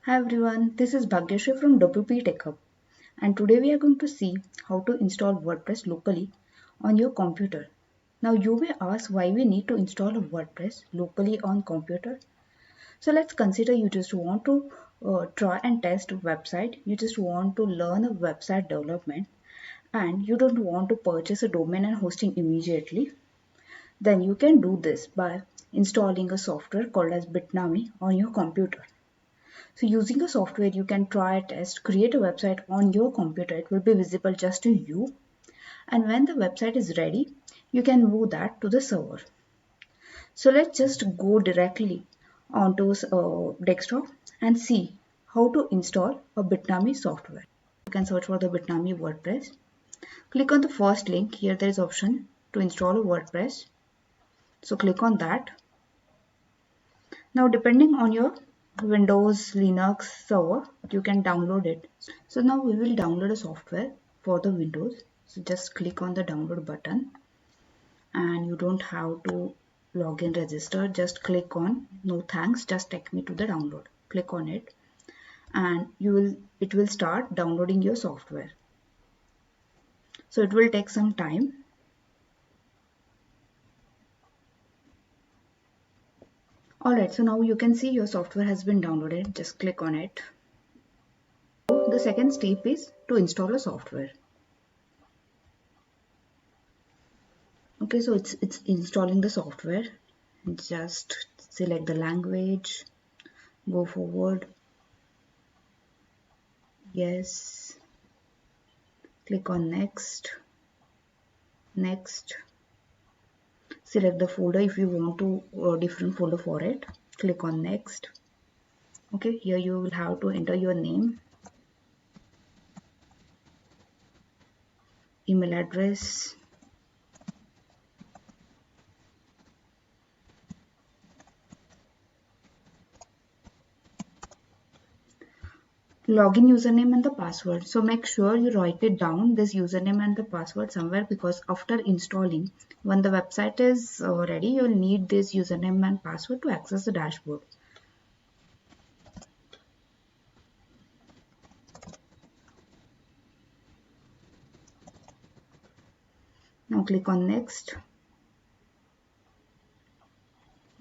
Hi everyone, this is Bhagyashree from WP Tech Hub, and today we are going to see how to install WordPress locally on your computer. Now you may ask why we need to install a WordPress locally on computer. So let's consider you just want to try and test a website, you just want to learn a website development and you don't want to purchase a domain and hosting immediately. Then you can do this by installing a software called as Bitnami on your computer. So using a software, you can try, test, create a website on your computer. It will be visible just to you. And when the website is ready, you can move that to the server. So let's just go directly onto desktop and see how to install a Bitnami software. You can search for the Bitnami WordPress. Click on the first link. Here there is option to install a WordPress. So click on that. Now depending on your Windows, Linux server, you can download it. So now we will download a software for the Windows. So just click on the download button and you don't have to log in, register. Just click on no thanks, just take me to the download. Click on it and it will start downloading your software. So it will take some time. Alright, so now you can see your software has been downloaded. Just click on it. The second step is to install a software. Okay, so it's installing the software. Just select the language, go forward, yes, click on next, select the folder if you want to different folder for it, click on next. Okay, here you will have to enter your name, email address, login username and the password. So make sure you write it down, this username and the password somewhere, because after installing, when the website is ready, you will need this username and password to access the dashboard. Now click on next.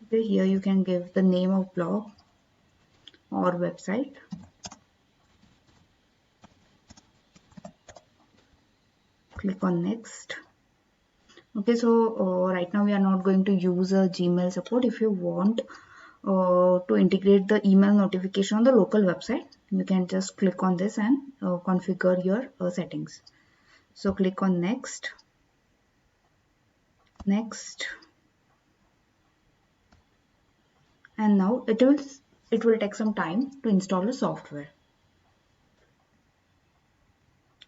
Okay, here you can give the name of blog or website. Click on next. Okay, so right now we are not going to use a Gmail support. If you want to integrate the email notification on the local website, you can just click on this and configure your settings. So click on next, next, and now it will take some time to install the software.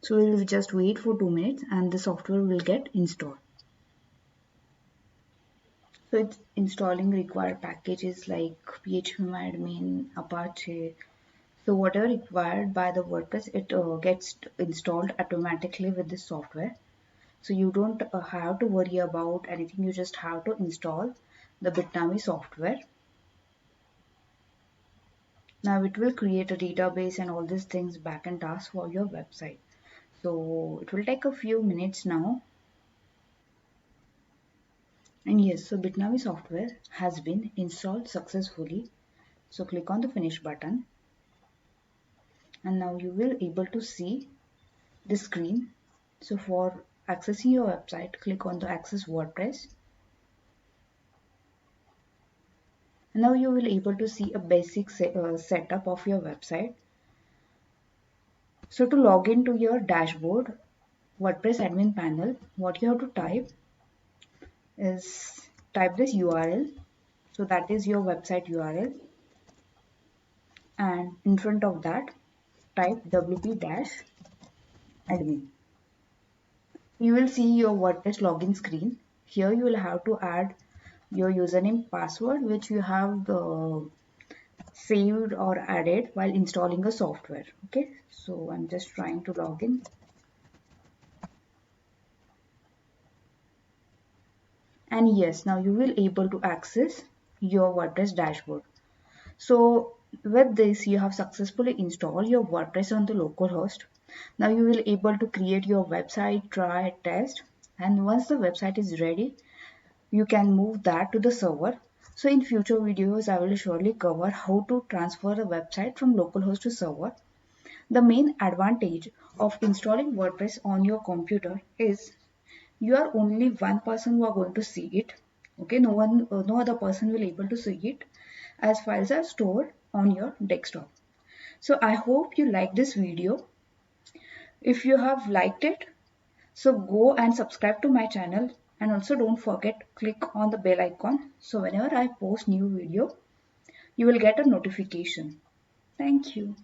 So we will just wait for 2 minutes and the software will get installed. So it's installing required packages like phpMyAdmin, Apache. So whatever required by the WordPress, it gets installed automatically with this software. So you don't have to worry about anything. You just have to install the Bitnami software. Now it will create a database and all these things backend tasks for your website. So it will take a few minutes now. And yes, so Bitnami software has been installed successfully. So click on the finish button. And now you will able to see the screen. So for accessing your website, click on the access WordPress. And now you will able to see a basic setup of your website. So to log into your dashboard, WordPress admin panel, what you have to type is type this URL. So that is your website URL. And in front of that, type wp-admin. You will see your WordPress login screen. Here you will have to add your username password which you have saved or added while installing a software. Okay, so I'm just trying to log in. And yes, now you will able to access your WordPress dashboard. So With this, you have successfully installed your WordPress on the local host. Now you will able to create your website, try, test, and once the website is ready, you can move that to the server. So in future videos, I will surely cover how to transfer a website from localhost to server. The main advantage of installing WordPress on your computer is you are only one person who are going to see it. Okay, no other person will able to see it, as files are stored on your desktop. So I hope you like this video. If you have liked it, so go and subscribe to my channel, and also don't forget click on the bell icon, so whenever I post new video you will get a notification. Thank you.